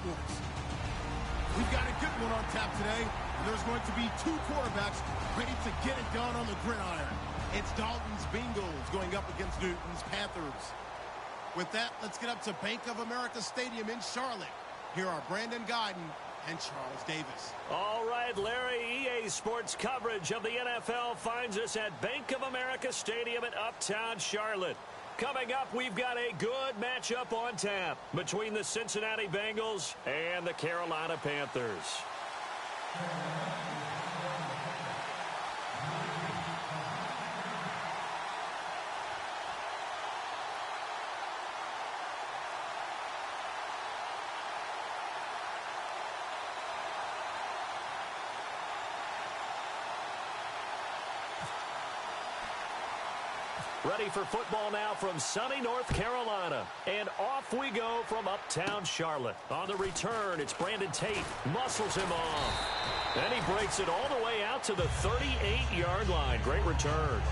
sports. We've got a good one on tap today, and there's going to be two quarterbacks ready to get it done on the gridiron. It's Dalton's Bengals going up against Newton's Panthers. With that, let's get up to Bank of America Stadium in Charlotte. Here are Brandon Guyton and Charles Davis. All right, Larry, EA Sports coverage of the NFL finds us at Bank of America Stadium in Uptown Charlotte. Coming up, we've got a good matchup on tap between the Cincinnati Bengals and the Carolina Panthers. Ready for football now from sunny North Carolina. And off we go from Uptown Charlotte. On the return, it's Brandon Tate. Muscles him off. And he breaks it all the way out to the 38-yard line. Great return.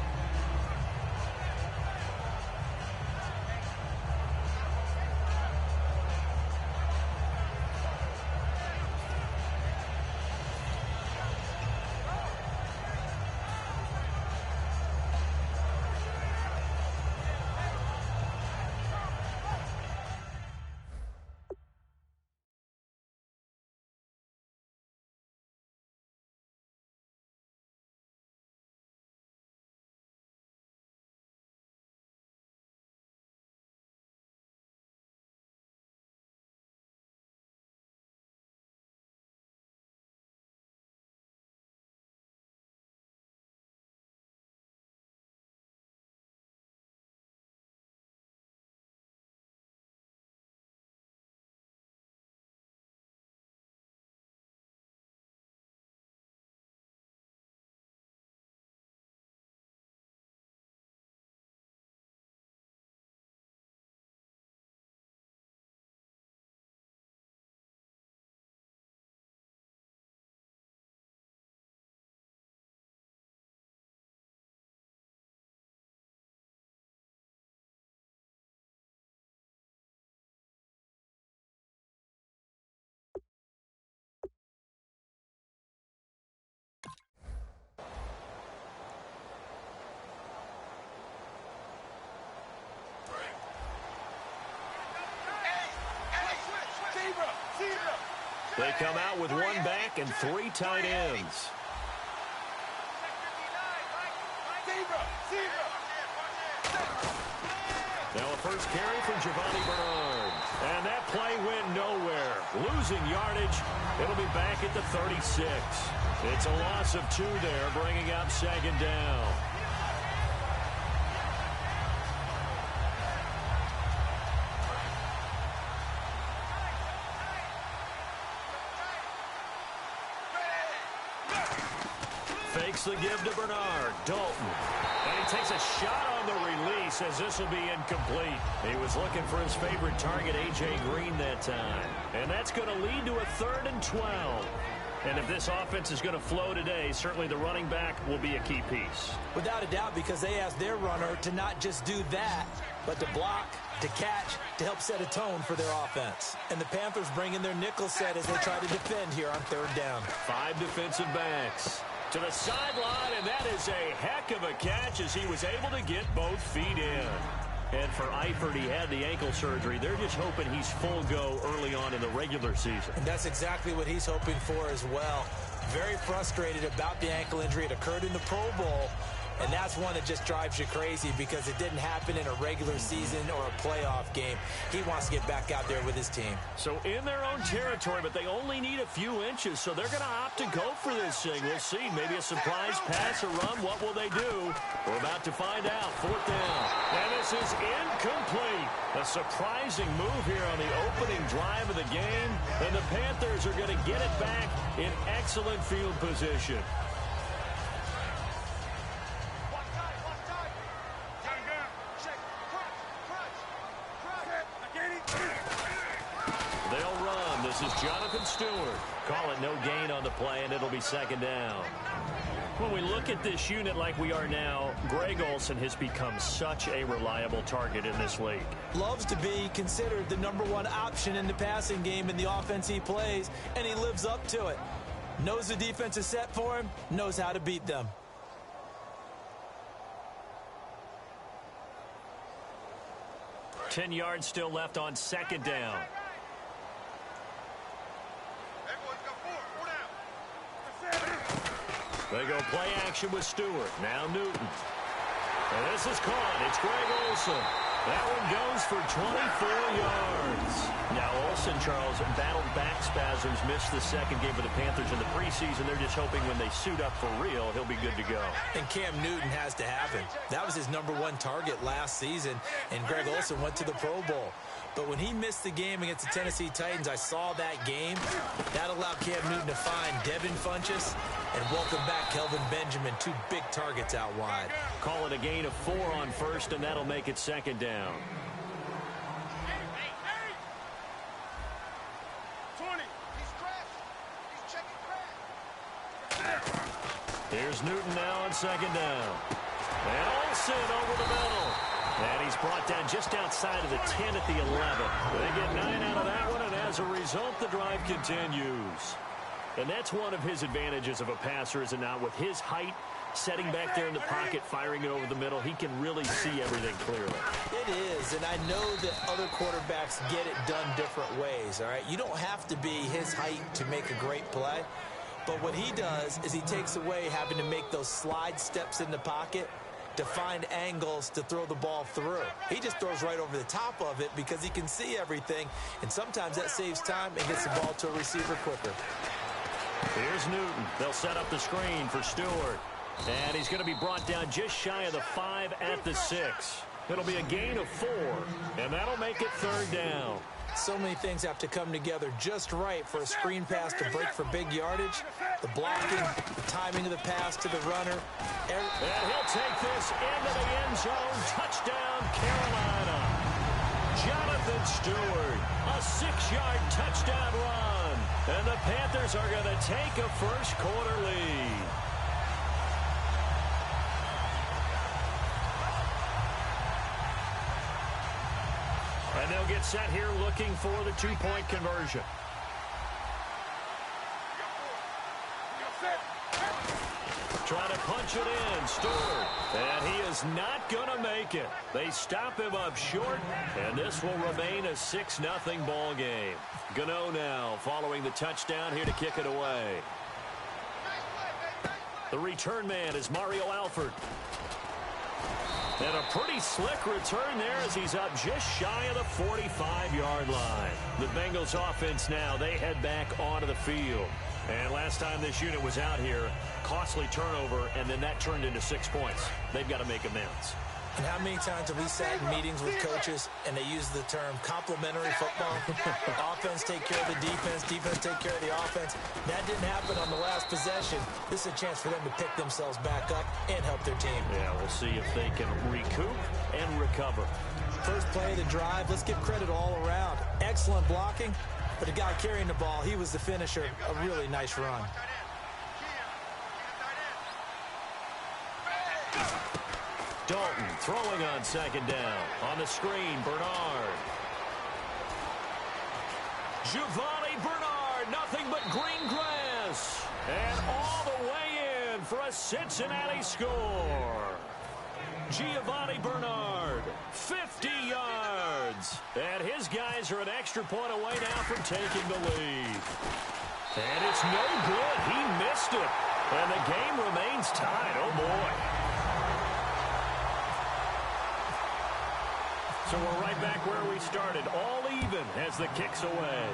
They come out with one back and three tight ends. Now a first carry from Giovanni Bernard. And that play went nowhere. Losing yardage. It'll be back at the 36. It's a loss of 2 there, bringing up second down. Fakes the give to Bernard. Dalton. And he takes a shot on the release as this will be incomplete. He was looking for his favorite target, A.J. Green, that time. And that's going to lead to a 3rd and 12. And if this offense is going to flow today, certainly the running back will be a key piece. Without a doubt, because they asked their runner to not just do that, but to block, to catch, to help set a tone for their offense. And the Panthers bring in their nickel set as they try to defend here on 3rd down. 5 defensive backs to the sideline, and that is a heck of a catch as he was able to get both feet in. And for Eifert, he had the ankle surgery. They're just hoping he's full go early on in the regular season. And that's exactly what he's hoping for as well. Very frustrated about the ankle injury. It occurred in the Pro Bowl. And that's one that just drives you crazy because it didn't happen in a regular season or a playoff game. He wants to get back out there with his team. So in their own territory, but they only need a few inches, so they're going to opt to go for this thing. We'll see. Maybe a surprise pass or run. What will they do? We're about to find out. 4th down. And this is incomplete. A surprising move here on the opening drive of the game. And the Panthers are going to get it back in excellent field position. This is Jonathan Stewart. Call it no gain on the play, and it'll be 2nd down. When we look at this unit like we are now, Greg Olsen has become such a reliable target in this league. Loves to be considered the #1 option in the passing game in the offense he plays, and he lives up to it. Knows the defense is set for him, knows how to beat them. Ten yards still left on second down. They go play action with Stewart. Now Newton. And this is caught. It's Greg Olsen. That one goes for 24 yards. Now Olsen, Charles, battled back spasms, missed the second game for the Panthers in the preseason. They're just hoping when they suit up for real, he'll be good to go. And Cam Newton has to have him. That was his #1 target last season, and Greg Olsen went to the Pro Bowl. But when he missed the game against the Tennessee Titans, I saw that game. That allowed Cam Newton to find Devin Funchess and welcome back Kelvin Benjamin, 2 big targets out wide. Call it a gain of 4 on first, and that'll make it second down. 20. He's crashed. He's checking crash. Here's Newton now on second down. And Olsen over the middle. And he's brought down just outside of the 10 at the 11. They get 9 out of that one, and as a result, the drive continues. And that's one of his advantages of a passer, is it not? With his height, setting back there in the pocket, firing it over the middle, he can really see everything clearly. It is, and I know that other quarterbacks get it done different ways, all right? You don't have to be his height to make a great play. But what he does is he takes away having to make those slide steps in the pocket to find angles to throw the ball through. He just throws right over the top of it because he can see everything, and sometimes that saves time and gets the ball to a receiver quicker. Here's Newton. They'll set up the screen for Stewart. And he's going to be brought down just shy of the 5 at the 6. It'll be a gain of 4, and that'll make it third down. So many things have to come together just right for a screen pass to break for big yardage. The blocking, the timing of the pass to the runner. And he'll take this into the end zone. Touchdown, Carolina. Jonathan Stewart, a 6-yard touchdown run. And the Panthers are going to take a first-quarter lead. And they'll get set here looking for the 2-point conversion. Trying to punch it in, Stewart. And he is not going to make it. They stop him up short, and this will remain a 6-0 ball game. Gano now following the touchdown here to kick it away. The return man is Mario Alford. And a pretty slick return there as he's up just shy of the 45-yard line. The Bengals offense now, they head back onto the field. And last time this unit was out here, costly turnover, and then that turned into 6 points. They've got to make amends. And how many times have we sat in meetings with coaches and they use the term complementary football? Offense take care of the defense, defense take care of the offense. That didn't happen on the last possession. This is a chance for them to pick themselves back up and help their team. Yeah, we'll see if they can recoup and recover. First play of the drive, let's give credit all around. Excellent blocking, but the guy carrying the ball, he was the finisher. A really nice run. Dalton throwing on second down. On the screen, Bernard. Giovanni Bernard, nothing but green grass. And all the way in for a Cincinnati score. Giovanni Bernard, 50 yards. And his guys are an extra point away now from taking the lead. And it's no good. He missed it. And the game remains tied. Oh, boy. So we're right back where we started, all even as the kick's away.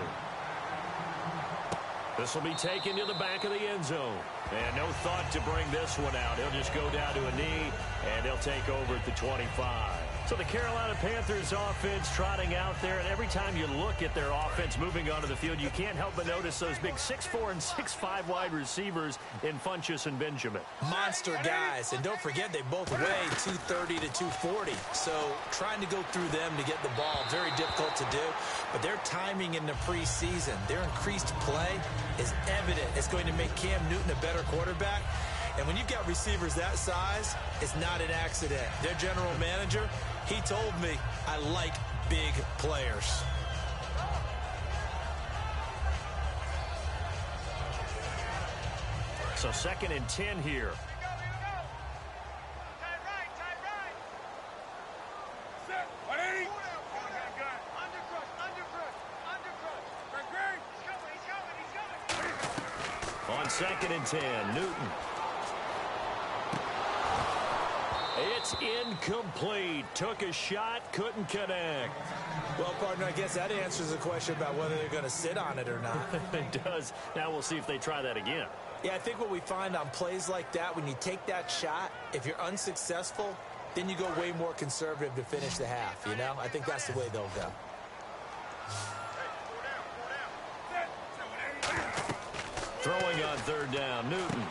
This will be taken to the back of the end zone. And no thought to bring this one out. He'll just go down to a knee, and they'll take over at the 25. So the Carolina Panthers offense trotting out there, and every time you look at their offense moving onto the field, you can't help but notice those big 6'4" and 6'5" wide receivers in Funchess and Benjamin. Monster guys, and don't forget they both weigh 230 to 240. So trying to go through them to get the ball, very difficult to do. But their timing in the preseason, their increased play is evident. It's going to make Cam Newton a better quarterback. And when you've got receivers that size, it's not an accident. Their general manager, he told me, I like big players. So 2nd and 10 here. On 2nd and 10, Newton. It's incomplete. Took a shot, couldn't connect. Well, partner, I guess that answers the question about whether they're going to sit on it or not. It does. Now we'll see if they try that again. Yeah, I think what we find on plays like that, when you take that shot, if you're unsuccessful, then you go way more conservative to finish the half, you know? I think that's the way they'll go. Throwing on 3rd down, Newton.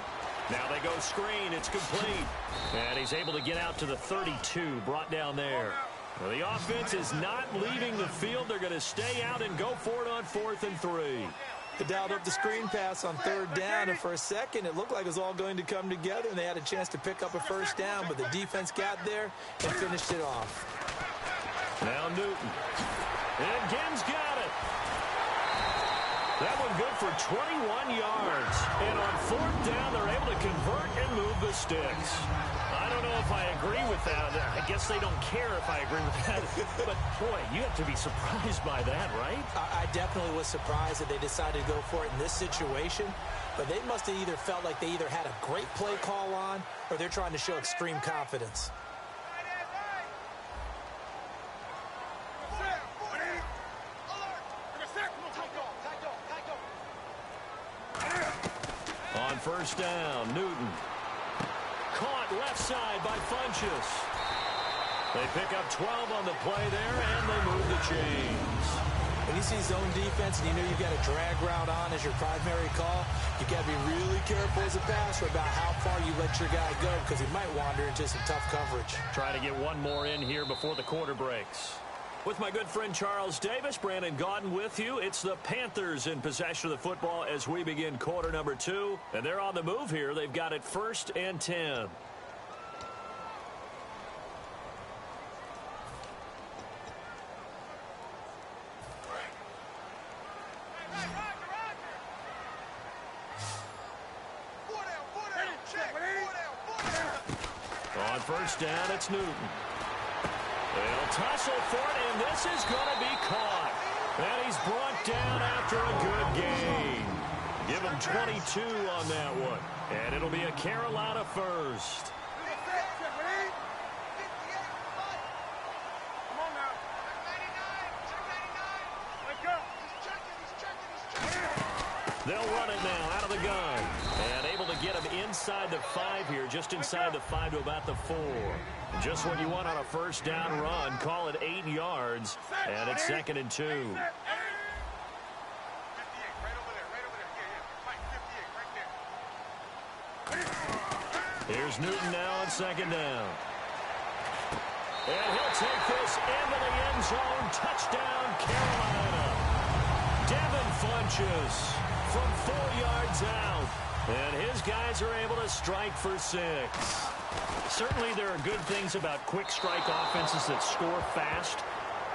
Now they go screen. It's complete. And he's able to get out to the 32, brought down there. Well, the offense is not leaving the field. They're going to stay out and go for it on 4th and 3. They dialed up the screen pass on 3rd down, and for a second, it looked like it was all going to come together, and they had a chance to pick up a 1st down, but the defense got there and finished it off. Now Newton. And Gibbs got it. That one good for 21 yards. And on 4th down, they're able to convert and move the sticks. I don't know if I agree with that. I guess they don't care if I agree with that. But, boy, you have to be surprised by that, right? I definitely was surprised that they decided to go for it in this situation. But they must have either felt like they either had a great play call on or they're trying to show extreme confidence. On 1st down, Newton. Caught left side by Funchess. They pick up 12 on the play there, and they move the chains. When you see zone defense and you know you've got a drag route on as your primary call, you've got to be really careful as a passer about how far you let your guy go because he might wander into some tough coverage. Try to get one more in here before the quarter breaks. With my good friend Charles Davis, Brandon Gaudin with you. It's the Panthers in possession of the football as we begin quarter number 2. And they're on the move here. They've got it 1st and 10. On 1st down, it's Newton. They'll tussle for it, and this is going to be caught. And he's brought down after a good gain. Give him 22 on that one. And it'll be a Carolina 1st. They'll run it now out of the gun. And able to get him inside the 5 here, just inside the 5 to about the 4. Just what you want on a 1st down run. Call it 8 yards, and it's 2nd and 2. Here's Newton now on 2nd down. And he'll take this into the end zone. Touchdown, Carolina. Devin Funchess from 4 yards out. And his guys are able to strike for 6. Certainly there are good things about quick strike offenses that score fast.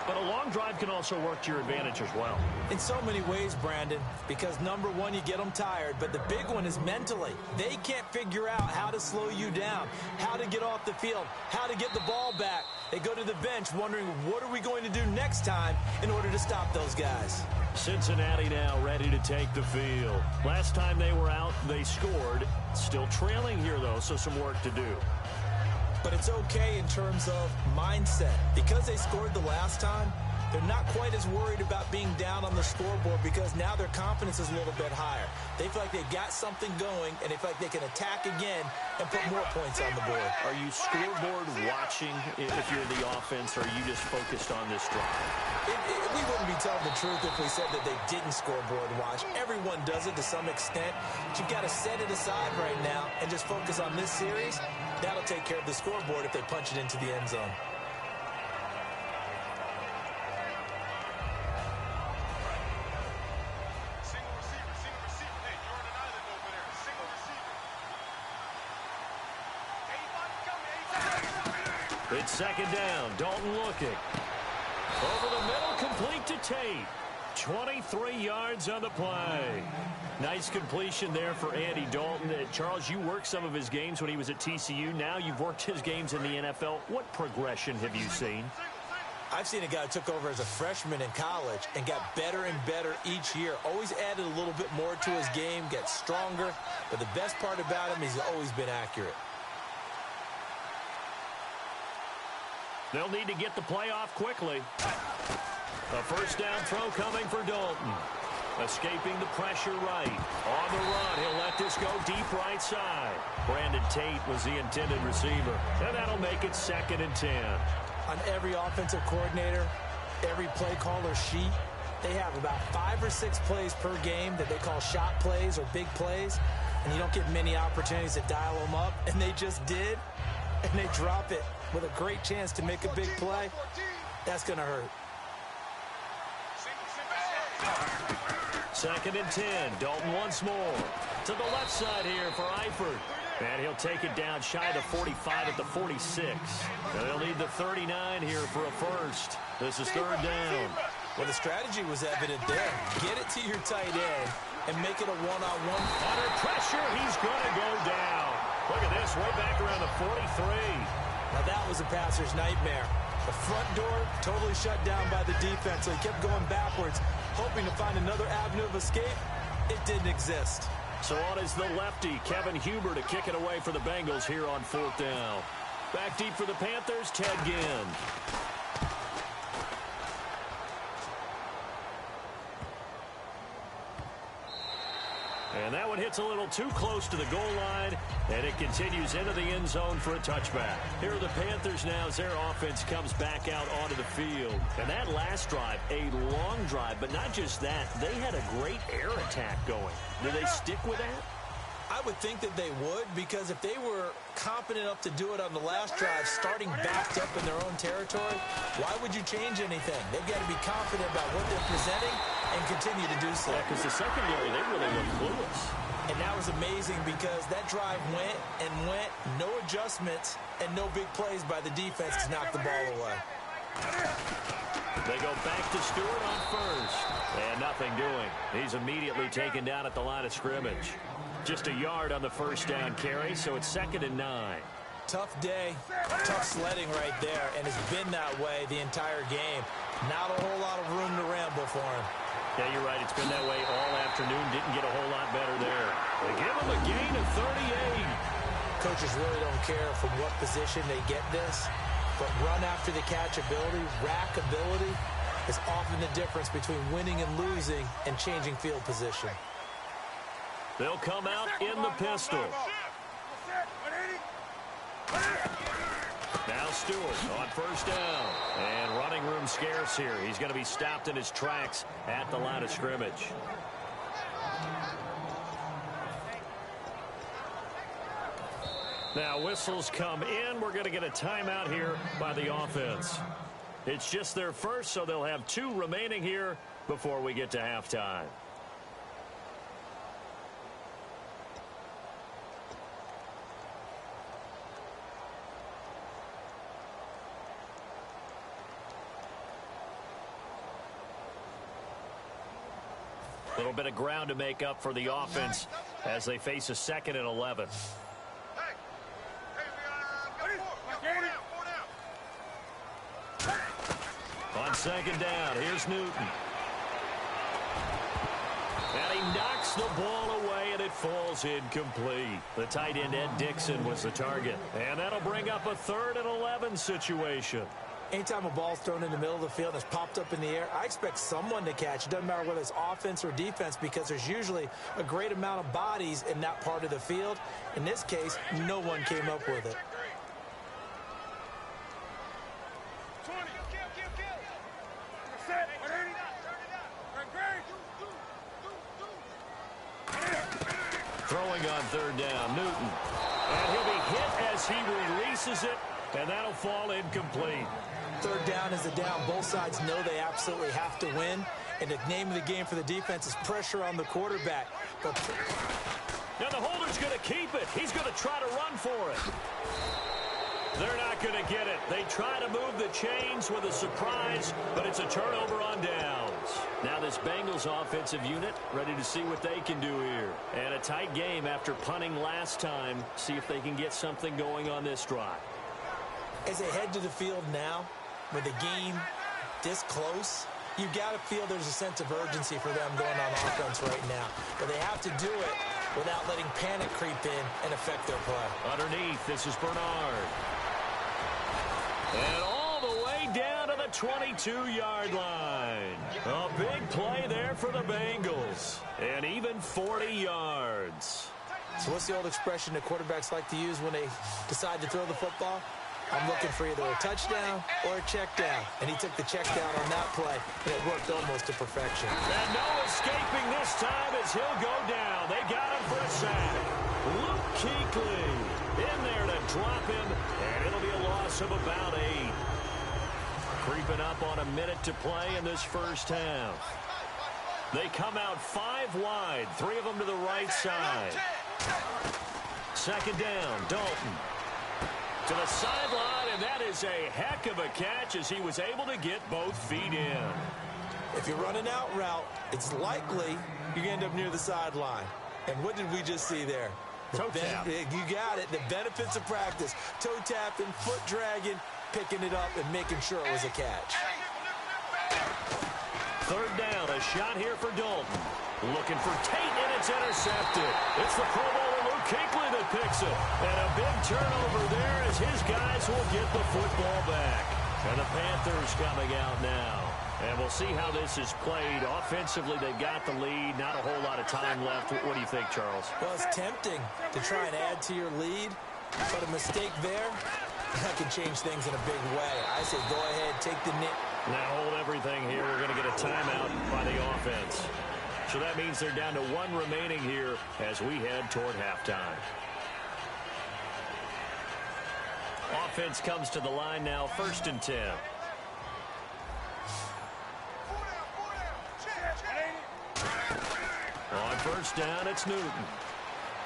But a long drive can also work to your advantage as well. In so many ways, Brandon, because number one, you get them tired, but the big one is mentally. They can't figure out how to slow you down, how to get off the field, how to get the ball back. They go to the bench wondering, what are we going to do next time in order to stop those guys? Cincinnati now ready to take the field. Last time they were out, they scored. Still trailing here, though, so some work to do. But it's okay in terms of mindset. Because they scored the last time, they're not quite as worried about being down on the scoreboard because now their confidence is a little bit higher. They feel like they've got something going, and they feel like they can attack again and put more points on the board. Are you scoreboard watching if you're the offense, or are you just focused on this drive? We wouldn't be telling the truth if we said that they didn't scoreboard watch. Everyone does it to some extent. But you've got to set it aside right now and just focus on this series. That'll take care of the scoreboard if they punch it into the end zone. It's second down. Dalton looking. Over the middle, complete to Tate. 23 yards on the play. Nice completion there for Andy Dalton. Charles, you worked some of his games when he was at TCU. Now you've worked his games in the NFL. What progression have you seen? I've seen a guy who took over as a freshman in college and got better and better each year. Always added a little bit more to his game, gets stronger. But the best part about him, he's always been accurate. They'll need to get the play off quickly. A first down throw coming for Dalton. Escaping the pressure right. On the run, he'll let this go deep right side. Brandon Tate was the intended receiver. And that'll make it 2nd and 10. On every offensive coordinator, every play caller sheet, they have about 5 or 6 plays per game that they call shot plays or big plays. And you don't get many opportunities to dial them up. And they just did. And they drop it with a great chance to make a big play. That's going to hurt. 2nd and 10. Dalton once more. To the left side here for Eifert. And he'll take it down shy of the 45 at the 46. And they'll need the 39 here for a first. This is 3rd down. Well, the strategy was evident there. Get it to your tight end and make it a one-on-one. Under pressure, he's going to go down. Look at this, way back around the 43. Now that was a passer's nightmare. The front door totally shut down by the defense, so he kept going backwards, hoping to find another avenue of escape. It didn't exist. So on is the lefty, Kevin Huber, to kick it away for the Bengals here on 4th down. Back deep for the Panthers, Ted Ginn. And that one hits a little too close to the goal line, and it continues into the end zone for a touchback. Here are the Panthers now as their offense comes back out onto the field. And that last drive, a long drive, but not just that. They had a great air attack going. Do they stick with that? I would think that they would, because if they were competent enough to do it on the last drive, starting backed up in their own territory, why would you change anything? They've got to be confident about what they're presenting and continue to do so. Yeah, because the secondary, they really look clueless. And that was amazing because that drive went and went, no adjustments, and no big plays by the defense to knock the ball away. They go back to Stewart on first. And nothing doing. He's immediately taken down at the line of scrimmage. Just a yard on the first down carry, so it's 2nd and 9. Tough day, tough sledding right there, and it's been that way the entire game. Not a whole lot of room to ramble for him. Yeah, you're right. It's been that way all afternoon. Didn't get a whole lot better there. They give him a gain of 38. Coaches really don't care from what position they get this, but run after the catch ability, rack ability, is often the difference between winning and losing and changing field position. They'll come out in the pistol. Now Stewart on first down. And running room scarce here. He's going to be stopped in his tracks at the line of scrimmage. Now whistles come in. We're going to get a timeout here by the offense. It's just their first, so they'll have 2 remaining here before we get to halftime. A little bit of ground to make up for the offense as they face a 2nd and 11. On 2nd down, here's Newton. And he knocks the ball away, and it falls incomplete. The tight end, Ed Dixon, was the target. And that'll bring up a 3rd and 11 situation. Anytime a ball's thrown in the middle of the field and it's popped up in the air, I expect someone to catch. It doesn't matter whether it's offense or defense, because there's usually a great amount of bodies in that part of the field. In this case, no one came up with it. Throwing on 3rd down, Newton. And he'll be hit as he releases it, and that'll fall incomplete. 3rd down is a down. Both sides know they absolutely have to win. And the name of the game for the defense is pressure on the quarterback. But now the holder's going to keep it. He's going to try to run for it. They're not going to get it. They try to move the chains with a surprise, but it's a turnover on downs. Now this Bengals offensive unit ready to see what they can do here. And a tight game after punting last time. See if they can get something going on this drive. As they head to the field now, with the game this close, you got to feel there's a sense of urgency for them going on offense right now. But they have to do it without letting panic creep in and affect their play. Underneath, this is Bernard. And all the way down to the 22-yard line. A big play there for the Bengals. And even 40 yards. So what's the old expression that quarterbacks like to use when they decide to throw the football? I'm looking for either a touchdown or a check down. And he took the check down on that play, and it worked almost to perfection. And no escaping this time as he'll go down. They got him for a sack. Luke Kuechly in there to drop him, and it'll be a loss of about 8. Creeping up on a minute to play in this first half. They come out 5 wide, 3 of them to the right side. Second down, Dalton. To the sideline, and that is a heck of a catch as he was able to get both feet in. If you're running out route, it's likely you end up near the sideline. And what did we just see there? Toe tap. You got it. The benefits of practice. Toe tapping, foot dragging, picking it up, and making sure it was a catch. Third down, a shot here for Dalton. Looking for Tate, and it's intercepted. It's the Pro Bowler Luke Kuechly that picks it. And a big turnover there as his guys will get the football back. And the Panthers coming out now. And we'll see how this is played. Offensively, they've got the lead. Not a whole lot of time left. What do you think, Charles? Well, it's tempting to try and add to your lead. But a mistake there, that can change things in a big way. I say go ahead, take the nip. Now hold everything here. We're going to get a timeout by the offense. So that means they're down to 1 remaining here as we head toward halftime. Offense comes to the line now, 1st and 10. On first down, it's Newton.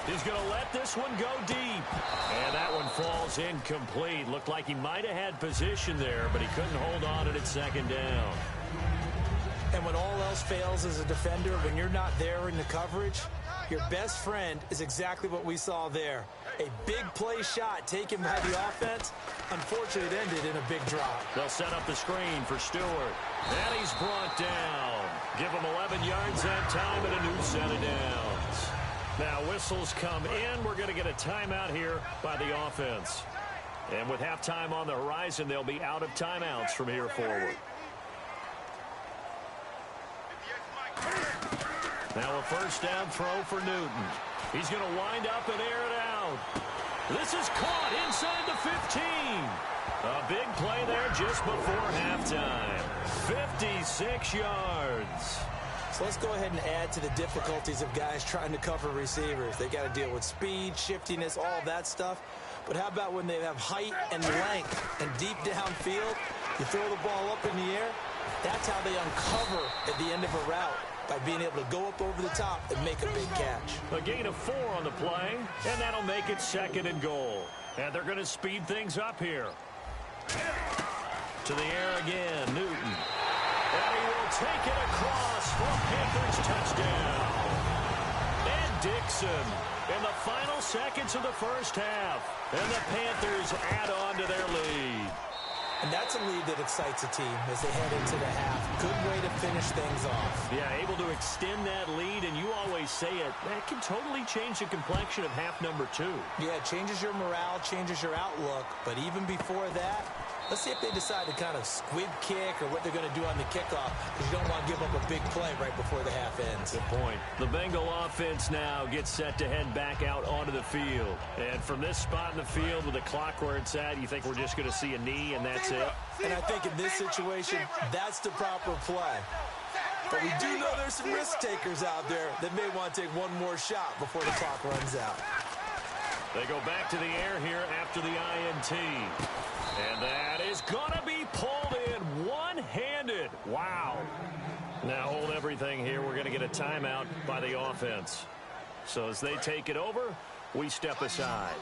He's going to let this one go deep. And that one falls incomplete. Looked like he might have had position there, but he couldn't hold on at second down. And when all else fails as a defender, when you're not there in the coverage, your best friend is exactly what we saw there. A big play shot taken by the offense. Unfortunately, it ended in a big drop. They'll set up the screen for Stewart. And he's brought down. Give him 11 yards that time and a new set of downs. Now whistles come in. We're going to get a timeout here by the offense. And with halftime on the horizon, they'll be out of timeouts from here forward. Now a first down throw for Newton. He's going to wind up and air it out. This is caught inside the 15. A big play there just before halftime. 56 yards. So let's go ahead and add to the difficulties of guys trying to cover receivers. They got to deal with speed, shiftiness, all that stuff. But how about when they have height and length and deep downfield? You throw the ball up in the air. That's how they uncover at the end of a route, by being able to go up over the top and make a big catch. A gain of 4 on the play, and that'll make it 2nd and goal. And they're going to speed things up here. To the air again, Newton. And he will take it across for a Panthers touchdown. And Dixon in the final seconds of the first half. And the Panthers add on to their lead. And that's a lead that excites a team as they head into the half. Good way to finish things off. Yeah, able to extend that lead, and you always say it, that can totally change the complexion of half number 2. Yeah, it changes your morale, changes your outlook. But even before that, let's see if they decide to kind of squib kick or what they're going to do on the kickoff, because you don't want to give up a big play right before the half ends. Good point. The Bengal offense now gets set to head back out onto the field. And from this spot in the field with the clock where it's at, you think we're just going to see a knee and that's it? And I think in this situation, that's the proper play. But we do know there's some risk takers out there that may want to take one more shot before the clock runs out. They go back to the air here after the INT. And that is going to be pulled in one-handed. Wow. Now hold everything here. We're going to get a timeout by the offense. So as they take it over, we step aside.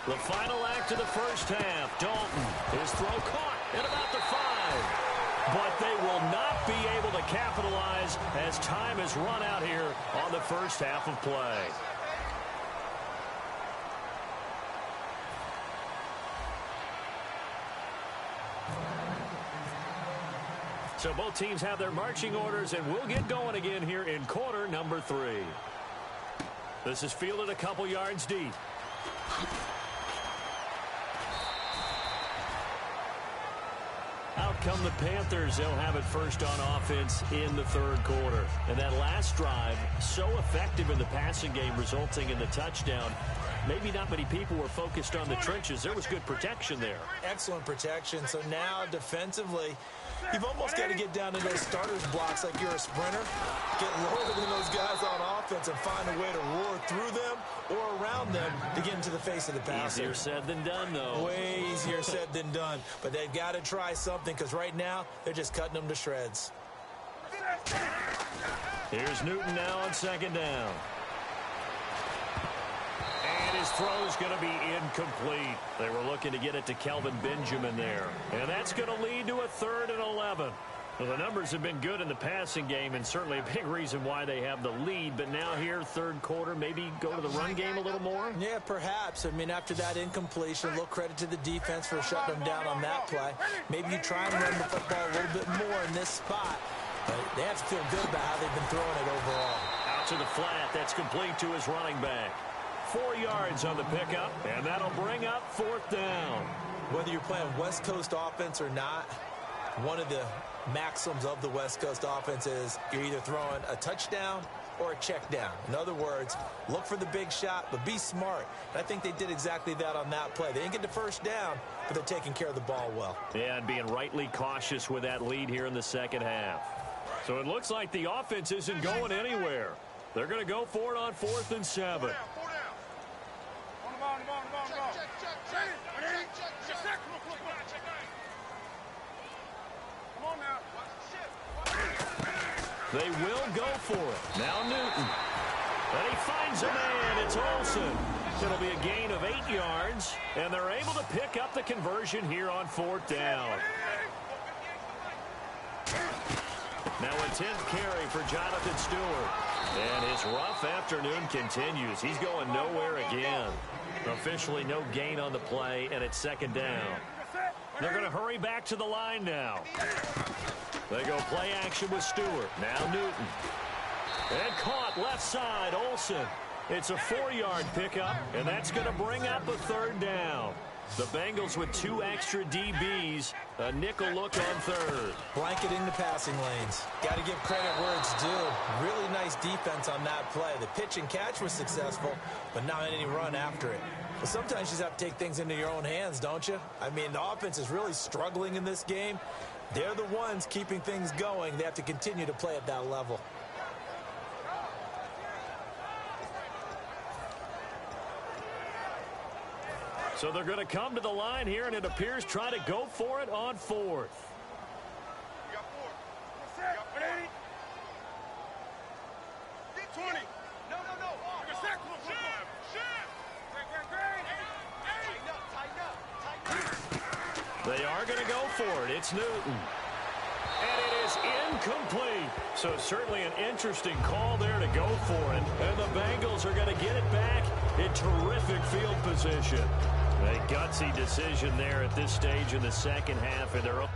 The final act of the first half. Dalton, his throw caught at about the 5. But they will not be able to capitalize as time has run out here on the first half of play. So both teams have their marching orders, and we'll get going again here in quarter number 3. This is fielded a couple yards deep. Out come the Panthers. They'll have it first on offense in the third quarter. And that last drive, so effective in the passing game, resulting in the touchdown. Maybe not many people were focused on the trenches. There was good protection there. Excellent protection. So now defensively, you've almost got to get down to those starters blocks like you're a sprinter. Get lower than those guys on offense and find a way to roar through them or around them to get into the face of the passer. Easier said than done, though. Way easier said than done. But they've got to try something because right now they're just cutting them to shreds. Here's Newton now on second down. And his throw's going to be incomplete. They were looking to get it to Kelvin Benjamin there. And that's going to lead to a 3rd and 11. Well, the numbers have been good in the passing game, and certainly a big reason why they have the lead. But now here, third quarter, maybe go to the run game a little more? Yeah, perhaps. I mean, after that incompletion, a little credit to the defense for shutting them down on that play. Maybe you try and run the football a little bit more in this spot. But they have to feel good about how they've been throwing it overall. Out to the flat. That's complete to his running back. 4 yards on the pickup, and that'll bring up 4th down. Whether you're playing West Coast offense or not, one of the maxims of the West Coast offense is you're either throwing a touchdown or a check down. In other words, look for the big shot, but be smart. And I think they did exactly that on that play. They didn't get the first down, but they're taking care of the ball well. Yeah, and being rightly cautious with that lead here in the second half. So it looks like the offense isn't going anywhere. They're going to go for it on 4th and 7. They will go for it. Now Newton. And he finds a man. It's Olsen. It'll be a gain of 8 yards, and they're able to pick up the conversion here on 4th down. Now a 10th carry for Jonathan Stewart. And his rough afternoon continues. He's going nowhere again. Officially no gain on the play, and it's 2nd down. They're going to hurry back to the line now. They go play action with Stewart. Now Newton. And caught left side, Olsen. It's a 4-yard pickup, and that's going to bring up a 3rd down. The Bengals with 2 extra DBs, a nickel look on 3rd. Blanketing the passing lanes. Got to give credit where it's due. Really nice defense on that play. The pitch and catch was successful, but not any run after it. But sometimes you just have to take things into your own hands, don't you? I mean, the offense is really struggling in this game. They're the ones keeping things going. They have to continue to play at that level. So they're going to come to the line here, and it appears try to go for it on 4th. They are going to go for it. It's Newton. And it is incomplete. So certainly an interesting call there to go for it. And the Bengals are going to get it back in terrific field position. A gutsy decision there at this stage in the second half of their own.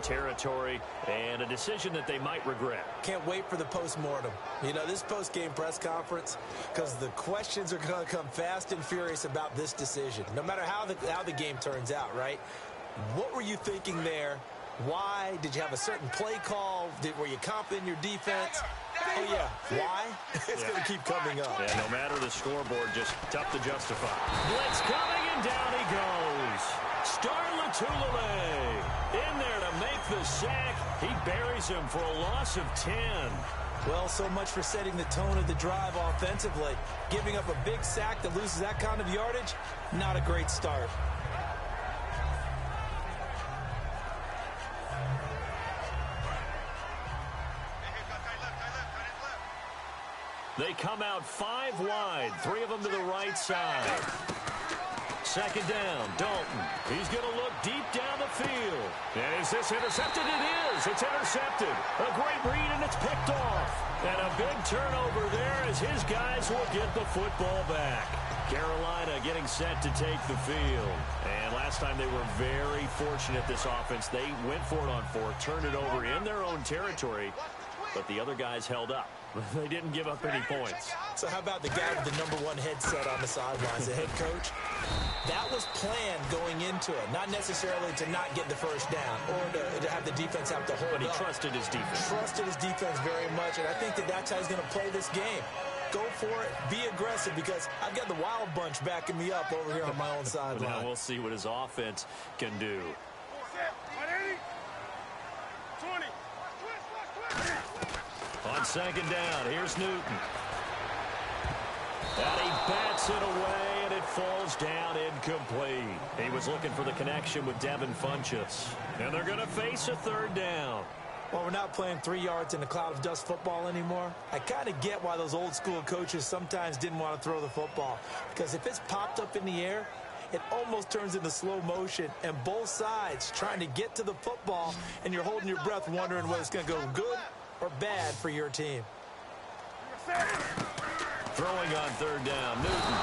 Territory, and a decision that they might regret. Can't wait for the post-mortem. You know, this post-game press conference, because the questions are going to come fast and furious about this decision, no matter how the game turns out, right? What were you thinking there? Why? Did you have a certain play call? Were you confident in your defense? Oh, yeah. Why? It's going to keep coming up. Yeah, no matter the scoreboard, just tough to justify. Blitz coming, and down he goes. Starlatulele in there to make the sack. He buries him for a loss of 10. Well, so much for setting the tone of the drive offensively. Giving up a big sack that loses that kind of yardage, not a great start. They come out 5 wide, 3 of them to the right side. Second down, Dalton. He's going to look deep down the field. And is this intercepted? It is. It's intercepted. A great read, and it's picked off. And a big turnover there as his guys will get the football back. Carolina getting set to take the field. And last time they were very fortunate, this offense. They went for it on 4, turned it over in their own territory, but the other guys held up. They didn't give up any points. So how about the guy with the #1 headset on the sidelines, the head coach? That was planned going into it, not necessarily to not get the first down or to have the defense have to hold up. But he trusted his defense. Trusted his defense very much, and I think that's how he's going to play this game. Go for it, be aggressive, because I've got the wild bunch backing me up over here on my own sideline. Now we'll see what his offense can do. 20. On second down, here's Newton. And he bats it away, and it falls down incomplete. He was looking for the connection with Devin Funchess. And they're going to face a third down. Well, we're not playing 3 yards in a cloud of dust football anymore. I kind of get why those old school coaches sometimes didn't want to throw the football. Because if it's popped up in the air, it almost turns into slow motion, and both sides trying to get to the football, and you're holding your breath wondering whether it's going to go good or bad for your team. Throwing on third down, Newton.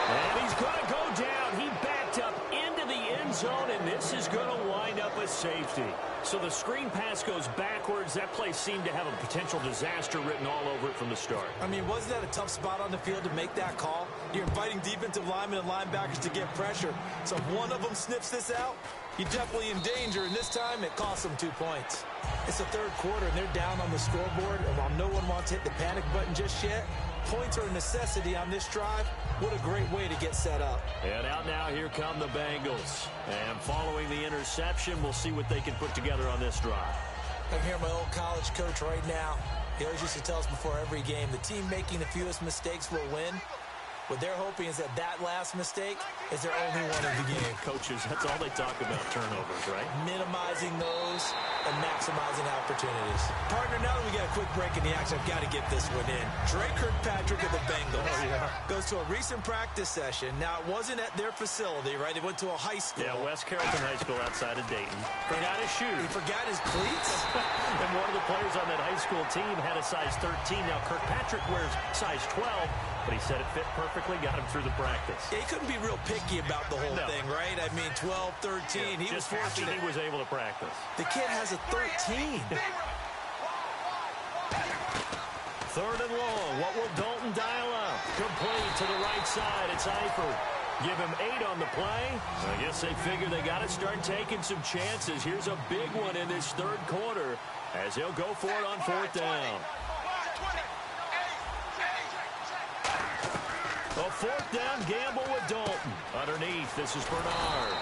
And he's going to go down. He backed up into the end zone, and this is going to wind up a safety. So the screen pass goes backwards. That play seemed to have a potential disaster written all over it from the start. I mean, wasn't that a tough spot on the field to make that call? You're inviting defensive linemen and linebackers to get pressure. So if one of them sniffs this out, you're definitely in danger, and this time it costs them 2 points. It's the third quarter, and they're down on the scoreboard, and while no one wants to hit the panic button just yet, points are a necessity on this drive. What a great way to get set up. And out now, here come the Bengals. And following the interception, we'll see what they can put together on this drive. I can hear my old college coach right now. He always used to tell us before every game, the team making the fewest mistakes will win. What they're hoping is that last mistake is their only one of the game. Coaches, that's all they talk about, turnovers, right? Minimizing those and maximizing opportunities. Partner, now that we got a quick break in the action, I've got to get this one in. Trey Kirkpatrick of the Bengals goes to a recent practice session. Now, it wasn't at their facility, right? They went to a high school. Yeah, West Carrollton High School outside of Dayton. Forgot his shoes. He forgot his cleats? And one of the players on that high school team had a size 13. Now, Kirkpatrick wears size 12. But he said it fit perfectly, got him through the practice. Yeah, he couldn't be real picky about the whole thing, right? I mean, 12, 13, yeah, he was fortunate. He was able to practice. The kid has a 13. Third and long. What will Dalton dial up? Complete to the right side. It's Eifert. Give him 8 on the play. I guess they figure they got to start taking some chances. Here's a big one in this third quarter as he'll go for it on fourth down. A fourth down gamble with Dalton. Underneath, this is Bernard.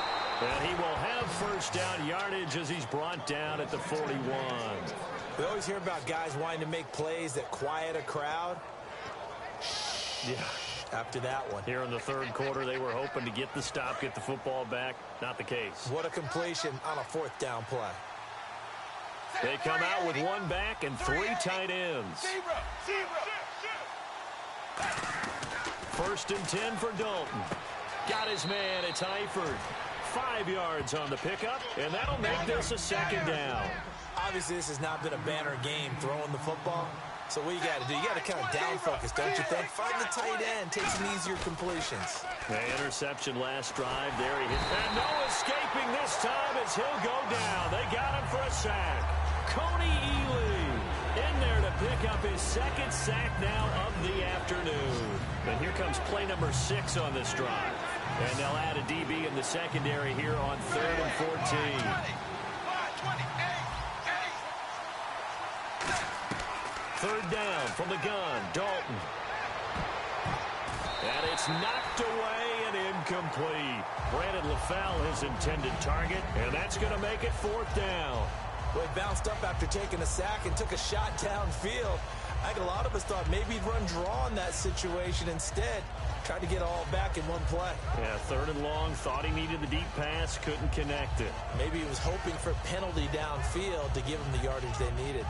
And he will have first down yardage as he's brought down at the 41. We always hear about guys wanting to make plays that quiet a crowd. Yeah. After that one. Here in the third quarter, they were hoping to get the stop, get the football back. Not the case. What a completion on a fourth down play. They come out with 1 back and 3 tight ends. First and 10 for Dalton. Got his man. It's Eifert. 5 yards on the pickup, and that'll make this a second down. Obviously, this has not been a banner game throwing the football. So what you got to do, you got to kind of down focus, don't you think? Find the tight end, take some easier completions. The interception last drive. There he hit. And no escaping this time as he'll go down. They got him for a sack. Coney Ely in there to pick up his second sack now of the afternoon. And here comes play number 6 on this drive. And they'll add a DB in the secondary here on 3rd and 14. Third down from the gun, Dalton. And it's knocked away and incomplete. Brandon LaFell, his intended target, and that's going to make it 4th down. Well, he bounced up after taking a sack and took a shot downfield. I think a lot of us thought maybe he'd run draw in that situation. Instead, tried to get it all back in one play. Yeah, 3rd and long, thought he needed the deep pass, couldn't connect it. Maybe he was hoping for a penalty downfield to give him the yardage they needed.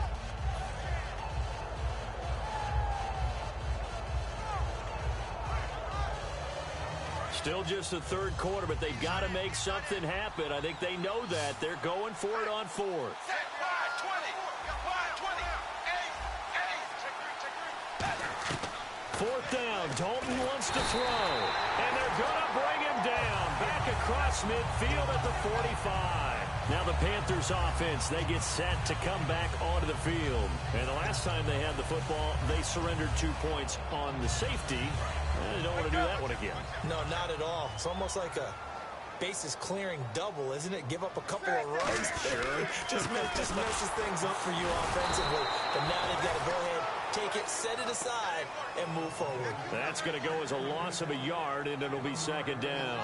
Still just the 3rd quarter, but they've got to make something happen. I think they know that. They're going for it on 4th. Fourth down, Dalton wants to throw, and they're going to bring him down, back across midfield at the 45. Now the Panthers offense, they get set to come back onto the field. And the last time they had the football, they surrendered 2 points on the safety. They don't want to do that one again. No, not at all. It's almost like a bases clearing double, isn't it? Give up a couple of runs. Sure. just messes things up for you offensively. But now they've got to go ahead, take it, set it aside, and move forward. That's going to go as a loss of a yard, and it'll be 2nd down.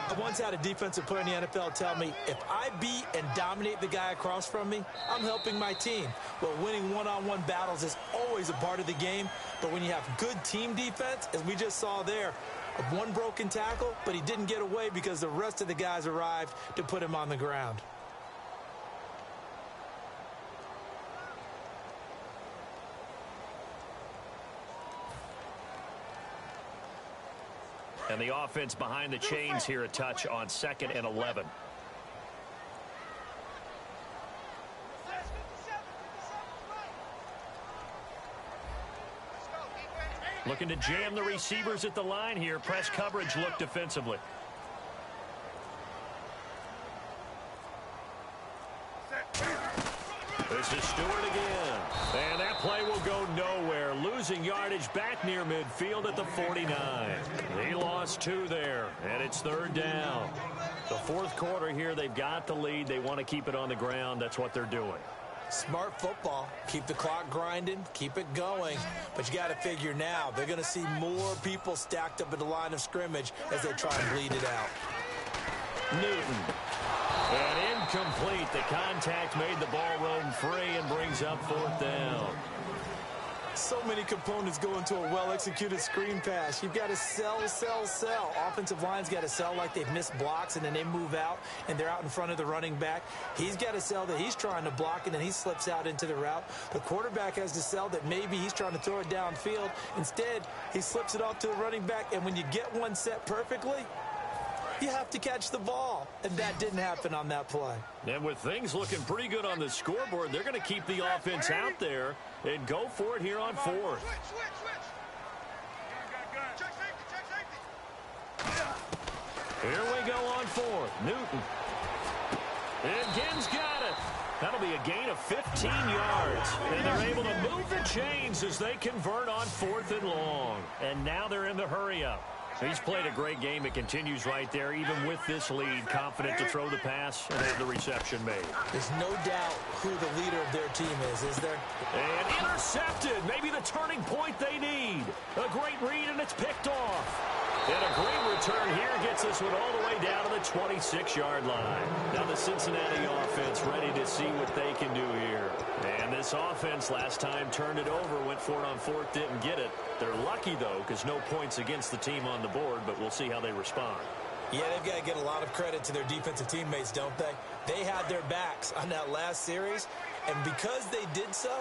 I once had a defensive player in the NFL tell me, if I beat and dominate the guy across from me, I'm helping my team. Well, winning one-on-one battles is always a part of the game, but when you have good team defense, as we just saw there, one broken tackle, but he didn't get away because the rest of the guys arrived to put him on the ground. And the offense behind the chains here, a touch on 2nd and 11. Looking to jam the receivers at the line here. Press coverage look defensively. This is Stewart again. And that play will go nowhere. Losing yardage back near midfield at the 49. He lost 2 there, and it's 3rd down. The 4th quarter here, they've got the lead. They want to keep it on the ground. That's what they're doing. Smart football. Keep the clock grinding. Keep it going. But you got to figure now, they're going to see more people stacked up at the line of scrimmage as they try and bleed it out. Newton. And incomplete. The contact made the ball roam free and brings up 4th down. So many components go into a well-executed screen pass. You've got to sell. Offensive line's got to sell like they've missed blocks, and then they move out, and they're out in front of the running back. He's got to sell that he's trying to block, and then he slips out into the route. The quarterback has to sell that maybe he's trying to throw it downfield. Instead, he slips it off to the running back, and when you get one set perfectly, you have to catch the ball, and that didn't happen on that play. And with things looking pretty good on the scoreboard, they're going to keep the offense out there and go for it here on 4th. Here we go on 4th. Newton. And Ginn's got it. That'll be a gain of 15 yards. And they're able to move the chains as they convert on 4th and long. And now they're in the hurry-up. He's played a great game. It continues right there, even with this lead, confident to throw the pass and have the reception made. There's no doubt who the leader of their team is there? And intercepted. Maybe the turning point they need. A great read, and it's picked off. And a great return here gets this one all the way down to the 26-yard line. Now the Cincinnati offense ready to see what they can do here. And this offense last time turned it over, went for it on 4th, didn't get it. They're lucky, though, because no points against the team on the board, but we'll see how they respond. Yeah, they've got to get a lot of credit to their defensive teammates, don't they? They had their backs on that last series, and because they did so,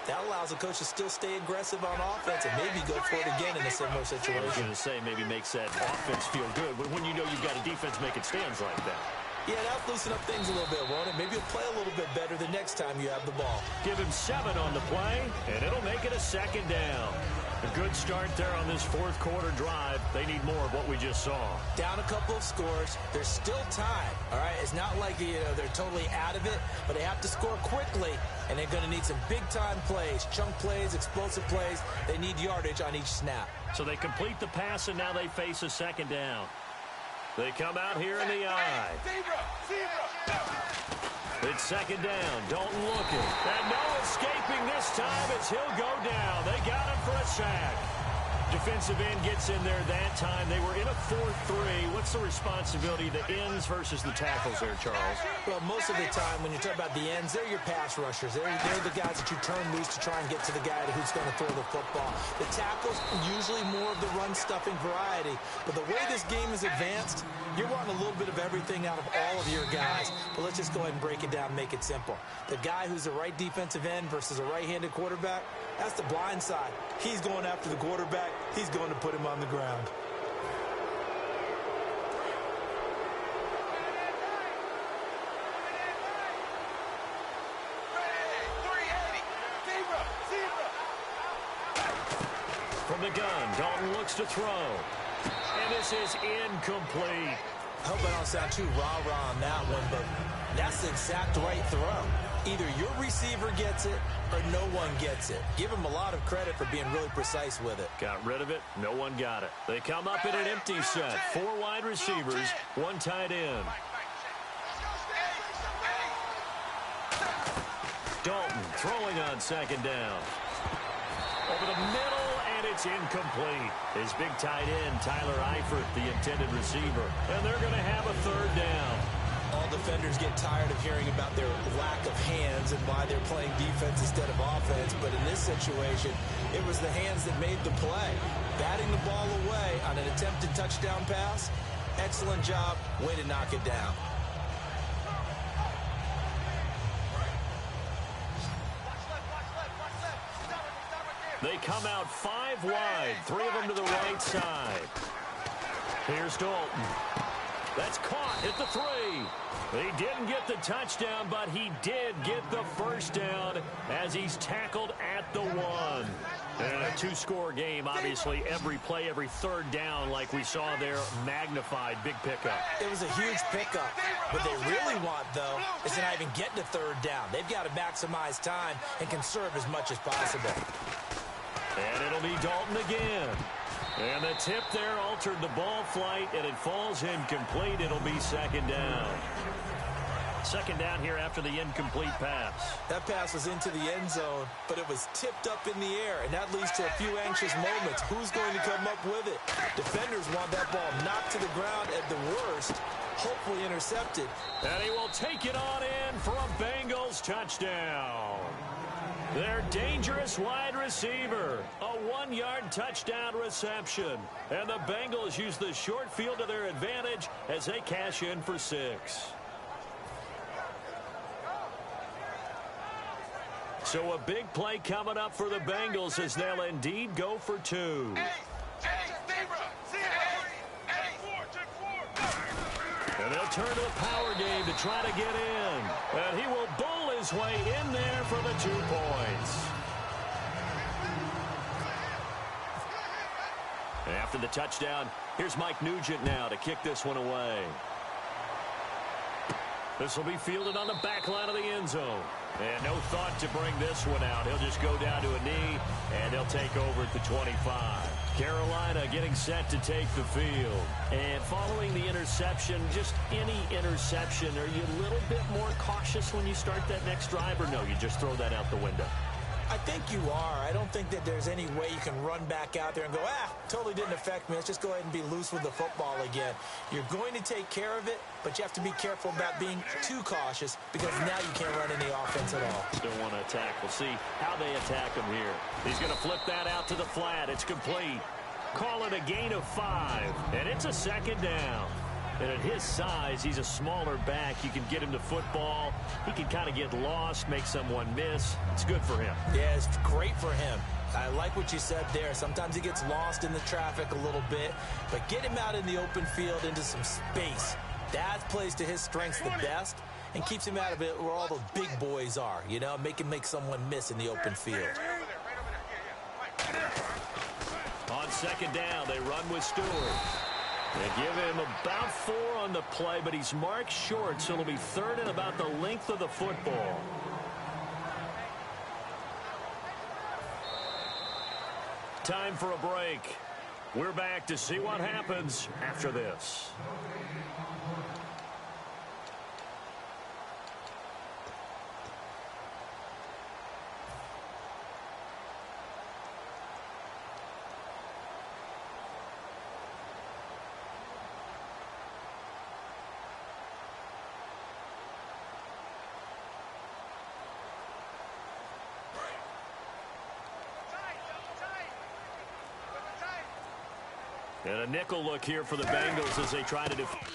that allows the coach to still stay aggressive on offense and maybe go for it again in a similar situation. I was going to say maybe makes that offense feel good, but when you know you've got a defense making stands like that. Yeah, that'll loosen up things a little bit, won't it? Maybe you'll play a little bit better the next time you have the ball. Give him 7 on the play, and it'll make it a 2nd down. A good start there on this 4th quarter drive. They need more of what we just saw. Down a couple of scores. There's still time, all right? It's not like they're totally out of it, but they have to score quickly, and they're going to need some big-time plays, chunk plays, explosive plays. They need yardage on each snap. So they complete the pass, and now they face a 2nd down. They come out here in the eye. It's 2nd down. Dalton looking. And no escaping this time as he'll go down. They got him for a sack. Defensive end gets in there that time. They were in a 4-3. What's the responsibility of the ends versus the tackles there, Charles? Well, most of the time when you talk about the ends, they're your pass rushers. They're the guys that you turn loose to try and get to the guy who's going to throw the football. The tackles, usually more of the run-stuffing variety. But the way this game is advanced, you're wanting a little bit of everything out of all of your guys. But let's just go ahead and break it down and make it simple. The guy who's the right defensive end versus a right-handed quarterback, that's the blind side. He's going after the quarterback. He's going to put him on the ground. From the gun, Dalton looks to throw. And this is incomplete. I hope I don't sound too rah-rah on that one, but that's the exact right throw. Either your receiver gets it or no one gets it. Give him a lot of credit for being really precise with it. Got rid of it. No one got it. They come up in an empty set. 4 wide receivers, 1 tight end. Dalton throwing on second down. Over the middle, and it's incomplete. His big tight end, Tyler Eifert, the intended receiver. And they're going to have a 3rd down. All defenders get tired of hearing about their lack of hands and why they're playing defense instead of offense. But in this situation, it was the hands that made the play. Batting the ball away on an attempted touchdown pass. Excellent job. Way to knock it down. They come out 5 wide, 3 of them to the right side. Here's Dalton. That's caught at the 3. He didn't get the touchdown, but he did get the 1st down as he's tackled at the 1. And a 2-score game, obviously, every play, every 3rd down, like we saw there, magnified, big pickup. It was a huge pickup. What they really want, though, is to not even get to 3rd down. They've got to maximize time and conserve as much as possible. And it'll be Dalton again. And the tip there altered the ball flight, and it falls incomplete. It'll be 2nd down. 2nd down here after the incomplete pass. That pass was into the end zone, but it was tipped up in the air, and that leads to a few anxious moments. Who's going to come up with it? Defenders want that ball knocked to the ground at the worst, hopefully intercepted. And he will take it on in for a Bengals touchdown. Their dangerous wide receiver, a 1-yard touchdown reception. And the Bengals use the short field to their advantage as they cash in for 6. So a big play coming up for the Bengals as they'll indeed go for 2. And they'll turn to the power game to try to get in. And he will bull his way in there for the 2 points. And after the touchdown, here's Mike Nugent now to kick this one away. This will be fielded on the back line of the end zone. And no thought to bring this one out. He'll just go down to a knee, and they'll take over at the 25. Carolina getting set to take the field. And following the interception, just any interception, are you a little bit more cautious when you start that next drive, or no, you just throw that out the window? I think you are. I don't think that there's any way you can run back out there and go, totally didn't affect me. Let's just go ahead and be loose with the football again. You're going to take care of it, but you have to be careful about being too cautious because now you can't run any offense at all. Still want to attack. We'll see how they attack him here. He's going to flip that out to the flat. It's complete. Call it a gain of 5, and it's a 2nd down. And at his size, he's a smaller back. You can get him to football. He can kind of get lost, make someone miss. It's good for him. Yeah, it's great for him. I like what you said there. Sometimes he gets lost in the traffic a little bit, but get him out in the open field into some space. That plays to his strengths the best and keeps him out of it where all the big boys are, you know, make him make someone miss in the open field. On 2nd down, they run with Stewart. They give him about 4 on the play, but he's marked short, so it'll be 3rd and about the length of the football. Time for a break. We're back to see what happens after this. And a nickel look here for the Bengals as they try to defend.